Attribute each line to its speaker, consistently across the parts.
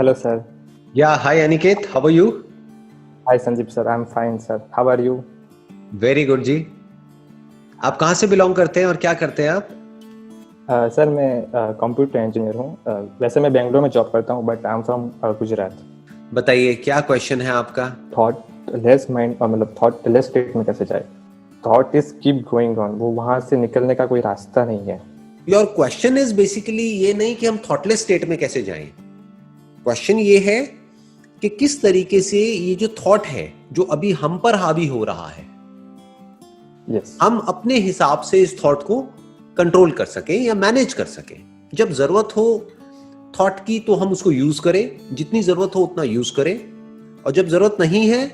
Speaker 1: Hello, sir.
Speaker 2: Yeah, hi Aniket, how are you?
Speaker 1: Hi, Sandeep, sir. I'm fine, sir. How are you?
Speaker 2: Very good जी। आप कहाँ से belong करते हैं और क्या करते हैं आप?
Speaker 1: सर मैं कंप्यूटर इंजीनियर हूँ। वैसे मैं बेंगलोर में जॉब करता हूँ, but I am from Gujarat.
Speaker 2: बताइए क्या क्वेश्चन है आपका?
Speaker 1: थॉट लेस माइंड, मतलब थॉट लेस स्टेट में कैसे जाए? Thought is keep going on, वो वहां से निकलने का कोई रास्ता नहीं है।
Speaker 2: योर क्वेश्चन इज बेसिकली ये नहीं कि हम थॉटलेस स्टेट में कैसे जाएं। क्वेश्चन ये है कि किस तरीके से ये जो थॉट है जो अभी हम पर हावी हो रहा है,
Speaker 1: यस।
Speaker 2: हम अपने हिसाब से इस थॉट को कंट्रोल कर सकें या मैनेज कर सकें। जब जरूरत हो थॉट की तो हम उसको यूज करें, जितनी जरूरत हो उतना यूज करें, और जब जरूरत नहीं है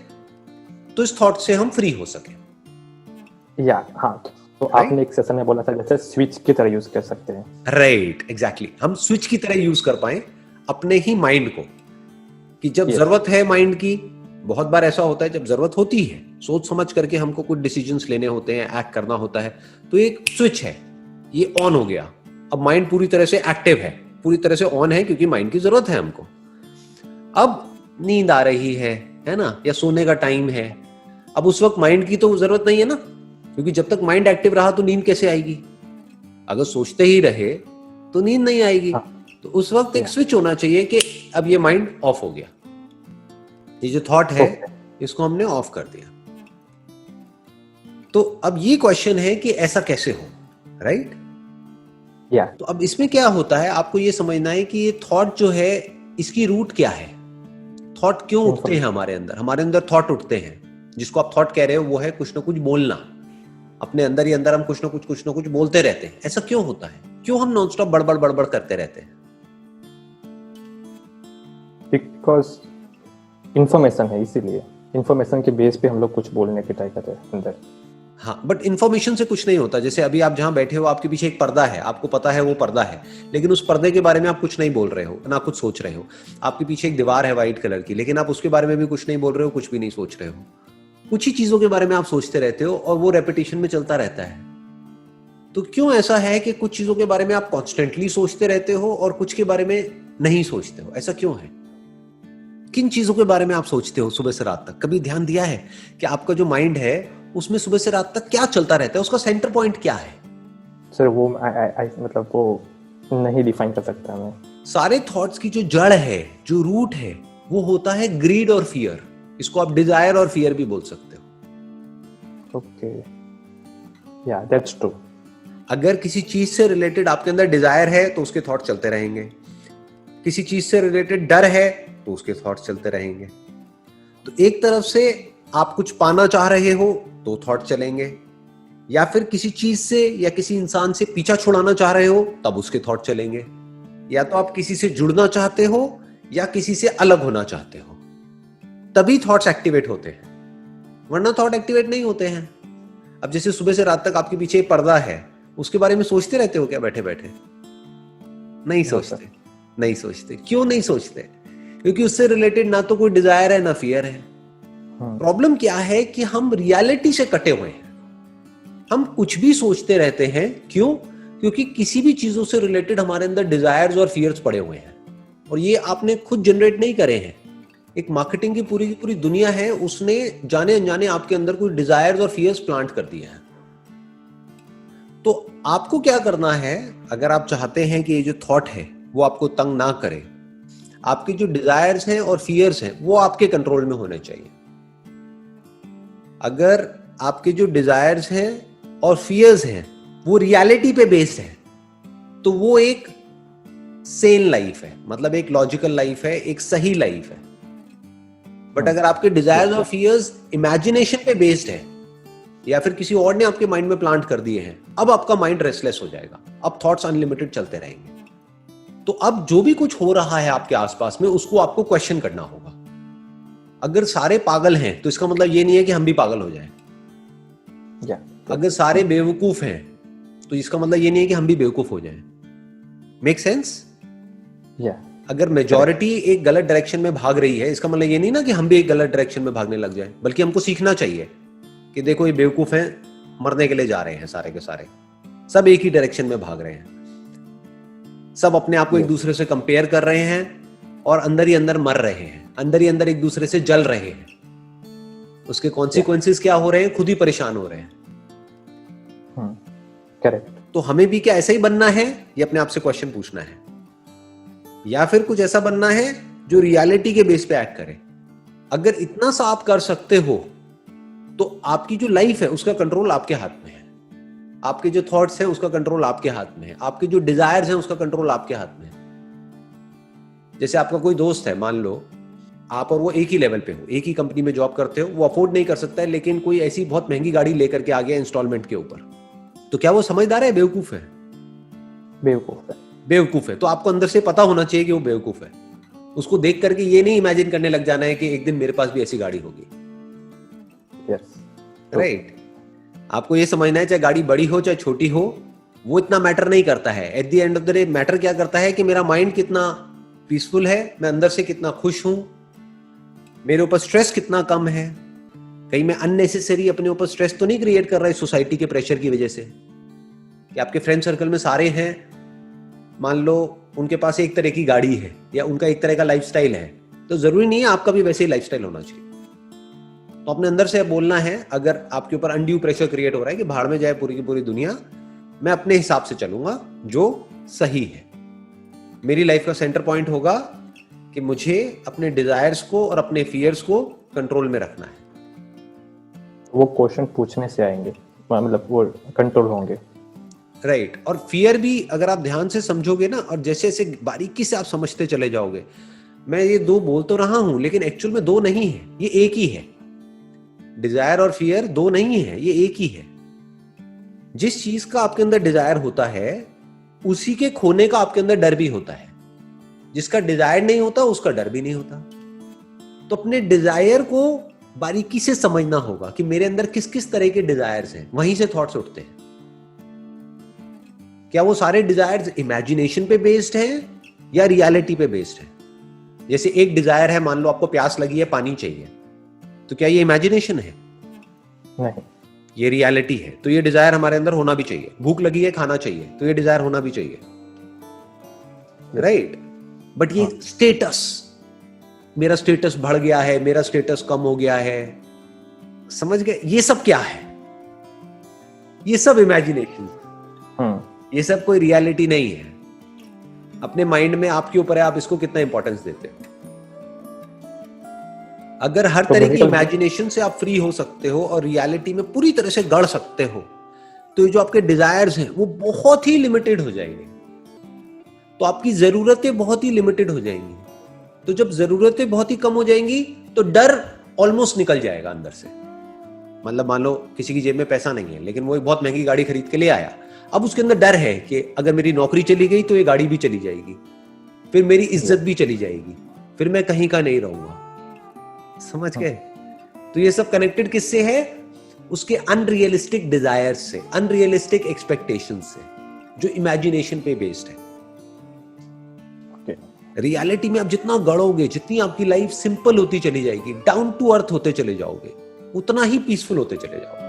Speaker 2: तो इस थॉट से हम फ्री हो सकें।
Speaker 1: या हाँ, तो
Speaker 2: Right?
Speaker 1: आपने एक सेशन में बोला था जैसे स्विच की तरह यूज कर सकते हैं।
Speaker 2: Right, exactly. हम स्विच की तरह यूज कर पाए अपने ही माइंड को, कि जब
Speaker 1: यस।
Speaker 2: जरूरत है माइंड की, बहुत बार ऐसा होता है जब जरूरत होती है सोच समझ करके हमको कुछ डिसीजंस लेने होते हैं, एक्ट करना होता है, तो एक स्विच है, ये ऑन हो गया। अब माइंड पूरी तरह से एक्टिव है, पूरी तरह से ऑन है, क्योंकि माइंड की जरूरत है हमको। अब नींद आ रही है ना, या सोने का टाइम है, अब उस वक्त माइंड की तो जरूरत नहीं है ना, क्योंकि जब तक माइंड एक्टिव रहा तो नींद कैसे आएगी? अगर सोचते ही रहे तो नींद नहीं आएगी।
Speaker 1: हाँ।
Speaker 2: तो उस वक्त एक स्विच होना चाहिए कि अब ये माइंड ऑफ हो गया, ये जो थॉट है इसको हमने ऑफ कर दिया। तो अब ये क्वेश्चन है कि ऐसा कैसे हो, राइट?
Speaker 1: या
Speaker 2: तो अब इसमें क्या होता है, आपको ये समझना है कि ये थॉट जो है इसकी रूट क्या है। थॉट क्यों उठते हैं हमारे अंदर? हमारे अंदर थॉट उठते हैं, जिसको आप थॉट कह रहे हो वो है कुछ ना कुछ बोलना। अपने अंदर ही अंदर हम कुछ ना कुछ बोलते रहते हैं। ऐसा क्यों होता है? क्यों हम नॉन स्टॉप बड़बड़ बड़बड़ करते रहते हैं?
Speaker 1: बिकॉज इंफॉर्मेशन है, इसीलिए इंफॉर्मेशन के बेस पे हम लोग कुछ बोलने की ट्राई करते हैं अंदर।
Speaker 2: हाँ, बट इन्फॉर्मेशन से कुछ नहीं होता। जैसे अभी आप जहां बैठे हो, आपके पीछे एक पर्दा है, आपको पता है वो पर्दा है, लेकिन उस पर्दे के बारे में आप कुछ नहीं बोल रहे हो, ना कुछ सोच रहे हो। आपके पीछे एक दीवार है व्हाइट कलर की, लेकिन आप उसके बारे में भी कुछ नहीं बोल रहे हो, कुछ भी नहीं सोच रहे हो। कुछ ही चीजों के बारे में आप सोचते रहते हो और वो रेपिटेशन में चलता रहता है। तो क्यों ऐसा है कि कुछ चीजों के बारे में आप कॉन्स्टेंटली सोचते रहते हो और कुछ के बारे में नहीं सोचते हो? ऐसा क्यों है? किन चीजों के बारे में आप सोचते हो सुबह से रात तक? कभी ध्यान दिया है कि आपका जो माइंड है उसमें सुबह से रात तक क्या चलता रहता है? उसका सेंटर पॉइंट क्या है?
Speaker 1: सर वो मतलब वो नहीं डिफाइन कर सकता मैं।
Speaker 2: सारे थॉट्स की जो जड़ है, जो रूट है, वो होता है ग्रीड और फियर। इसको आप डिजायर और फियर भी बोल सकते हो।
Speaker 1: ओके, या दैट्स ट्रू।
Speaker 2: अगर किसी चीज से रिलेटेड आपके अंदर डिजायर है तो उसके थॉट चलते रहेंगे। किसी चीज से रिलेटेड डर है तो उसके थॉट्स चलते रहेंगे। तो एक तरफ से आप कुछ पाना चाह रहे हो तो थॉट चलेंगे, या फिर किसी चीज से या किसी इंसान से पीछा छुड़ाना चाह रहे हो तब उसके थॉट चलेंगे। या तो आप किसी से जुड़ना चाहते हो या किसी से अलग होना चाहते हो, तभी थॉट्स एक्टिवेट होते हैं, वरना थॉट एक्टिवेट नहीं होते हैं। अब जैसे सुबह से रात तक आपके पीछे एक पर्दा है, उसके बारे में सोचते रहते हो क्या बैठे बैठे? नहीं सोचते। नहीं सोचते। क्यों नहीं सोचते? क्योंकि उससे रिलेटेड ना तो कोई डिजायर है ना फियर है। प्रॉब्लम क्या है कि हम रियलिटी से कटे हुए हैं। हम कुछ भी सोचते रहते हैं। क्यों? क्योंकि किसी भी चीजों से रिलेटेड हमारे अंदर डिजायर्स और फियर्स पड़े हुए हैं, और ये आपने खुद जनरेट नहीं करे हैं। एक मार्केटिंग की पूरी दुनिया है, उसने जाने अनजाने आपके अंदर कोई डिजायर्स और फियर्स प्लांट कर दिए हैं। तो आपको क्या करना है, अगर आप चाहते हैं कि ये जो थॉट है वो आपको तंग ना करे, आपके जो डिजायर्स हैं और फियर्स हैं वो आपके कंट्रोल में होने चाहिए। अगर आपके जो डिजायर्स हैं और फियर्स हैं वो रियलिटी पे बेस्ड है, तो वो एक सेन लाइफ है, मतलब एक लॉजिकल लाइफ है, एक सही लाइफ है। बट अगर आपके डिजायर्स और फियर्स इमेजिनेशन पे बेस्ड है, या फिर किसी और ने आपके माइंड में प्लांट कर दिए हैं, अब आपका माइंड रेस्टलेस हो जाएगा। अब थॉट्स अनलिमिटेड चलते रहेंगे। तो अब जो भी कुछ हो रहा है आपके आसपास में, उसको आपको क्वेश्चन करना होगा। अगर सारे पागल हैं तो इसका मतलब ये नहीं है कि हम भी पागल हो जाएं। अगर सारे बेवकूफ हैं तो इसका मतलब ये नहीं है कि हम भी बेवकूफ हो जाएं। Make sense? अगर मेजॉरिटी एक गलत डायरेक्शन में भाग रही है, इसका मतलब ये नहीं ना कि हम भी एक गलत डायरेक्शन में भागने लग जाएं, बल्कि हमको सीखना चाहिए कि देखो ये बेवकूफ हैं, मरने के लिए जा रहे हैं सारे के सारे, सब एक ही डायरेक्शन में भाग रहे हैं, सब अपने आप को एक दूसरे से कंपेयर कर रहे हैं, और अंदर ही अंदर मर रहे हैं, अंदर ही अंदर एक दूसरे से जल रहे हैं। उसके कॉन्सिक्वेंसेस क्या हो रहे हैं, खुद ही परेशान हो रहे हैं।
Speaker 1: करेक्ट।
Speaker 2: तो हमें भी क्या ऐसा ही बनना है, ये अपने आप से क्वेश्चन पूछना है, या फिर कुछ ऐसा बनना है जो रियलिटी के बेस पे एक्ट करे। अगर इतना सा आप कर सकते हो तो आपकी जो लाइफ है उसका कंट्रोल आपके हाथ में है, आपके जो थॉट्स हैं उसका कंट्रोल आपके हाथ में है, आपके जो डिजायर्स हैं उसका कंट्रोल आपके हाथ में है। जैसे आपका कोई दोस्त है, मान लो आप और वो एक ही लेवल पे हो, एक ही कंपनी में जॉब करते हो, वो अफोर्ड नहीं कर सकता है, लेकिन कोई ऐसी बहुत महंगी गाड़ी लेकर के आ गया इंस्टॉलमेंट के ऊपर, तो क्या वो समझदार है, बेवकूफ है?
Speaker 1: बेवकूफ है।
Speaker 2: बेवकूफ है। तो आपको अंदर से पता होना चाहिए कि वो बेवकूफ है। उसको देख करके ये नहीं इमेजिन करने लग जाना है कि एक दिन मेरे पास भी ऐसी गाड़ी होगी।
Speaker 1: Yes,
Speaker 2: right. आपको ये समझना है, चाहे गाड़ी बड़ी हो चाहे छोटी हो, वो इतना मैटर नहीं करता है। At the end of the day matter क्या करता है कि मेरा माइंड कितना पीसफुल है, मैं अंदर से कितना खुश हूं, मेरे ऊपर स्ट्रेस कितना कम है, कहीं मैं अननेसेसरी अपने ऊपर स्ट्रेस तो नहीं क्रिएट कर रहा है सोसाइटी के प्रेशर की वजह से। कि आपके फ्रेंड सर्कल में सारे हैं, मान लो उनके पास एक तरह की गाड़ी है या उनका एक तरह का लाइफस्टाइल है, तो जरूरी नहीं है आपका भी वैसे ही लाइफस्टाइल होना चाहिए। तो अपने अंदर से बोलना है, अगर आपके ऊपर अनड्यू प्रेशर क्रिएट हो रहा है कि भाड़ में जाए पूरी की पूरी दुनिया, मैं अपने हिसाब से चलूंगा जो सही है। मेरी लाइफ का सेंटर पॉइंट होगा कि मुझे अपने डिजायर्स को और अपने फियर्स को कंट्रोल में रखना है।
Speaker 1: वो क्वेश्चन पूछने से आएंगे, मतलब वो कंट्रोल होंगे।
Speaker 2: राइट। और फियर भी अगर आप ध्यान से समझोगे ना, और जैसे जैसे बारीकी से आप समझते चले जाओगे, मैं ये दो बोल तो रहा हूं लेकिन एक्चुअल में दो नहीं है, ये एक ही है। डिजायर और फियर दो नहीं है, ये एक ही है। जिस चीज का आपके अंदर डिजायर होता है उसी के खोने का आपके अंदर डर भी होता है। जिसका डिजायर नहीं होता उसका डर भी नहीं होता। तो अपने डिजायर को बारीकी से समझना होगा कि मेरे अंदर किस किस तरह के डिजायर्स हैं, वहीं से थॉट्स उठते हैं। क्या वो सारे डिजायर्स इमेजिनेशन पे बेस्ड हैं या रियलिटी पे बेस्ड है? जैसे एक डिजायर है, मान लो आपको प्यास लगी है, पानी चाहिए, तो क्या ये इमेजिनेशन है?
Speaker 1: नहीं,
Speaker 2: ये रियलिटी है। तो ये डिजायर हमारे अंदर होना भी चाहिए। भूख लगी है, खाना चाहिए, तो ये डिजायर होना भी चाहिए। राइट। बट ये स्टेटस, मेरा स्टेटस बढ़ गया है, मेरा स्टेटस कम हो गया है, समझ गए? ये सब क्या है? ये सब इमेजिनेशन, ये सब कोई रियलिटी नहीं है। अपने माइंड में आपके ऊपर है, आप इसको कितना इंपॉर्टेंस देते हो। अगर हर तरह की इमेजिनेशन से आप फ्री हो सकते हो और रियलिटी में पूरी तरह से गढ़ सकते हो, तो ये जो आपके डिजायर्स हैं वो बहुत ही लिमिटेड हो जाएंगे। तो आपकी जरूरतें बहुत ही लिमिटेड हो जाएंगी। तो जब जरूरतें बहुत ही कम हो जाएंगी तो डर ऑलमोस्ट निकल जाएगा अंदर से। मतलब मान लो किसी की जेब में पैसा नहीं है लेकिन वो एक बहुत महंगी गाड़ी खरीद के ले आया। अब उसके अंदर डर है कि अगर मेरी नौकरी चली गई तो ये गाड़ी भी चली जाएगी, फिर मेरी इज्जत भी चली जाएगी, फिर मैं कहीं का नहीं रहूंगा। समझ गए? तो ये सब कनेक्टेड किससे है? उसके अनरियलिस्टिक डिजायर्स से, अनरियलिस्टिक एक्सपेक्टेशंस से, जो इमेजिनेशन पे बेस्ड है। रियलिटी में आप जितना गढ़ोगे, जितनी आपकी लाइफ सिंपल होती चली जाएगी, डाउन टू अर्थ होते चले जाओगे, उतना ही पीसफुल होते चले जाओगे।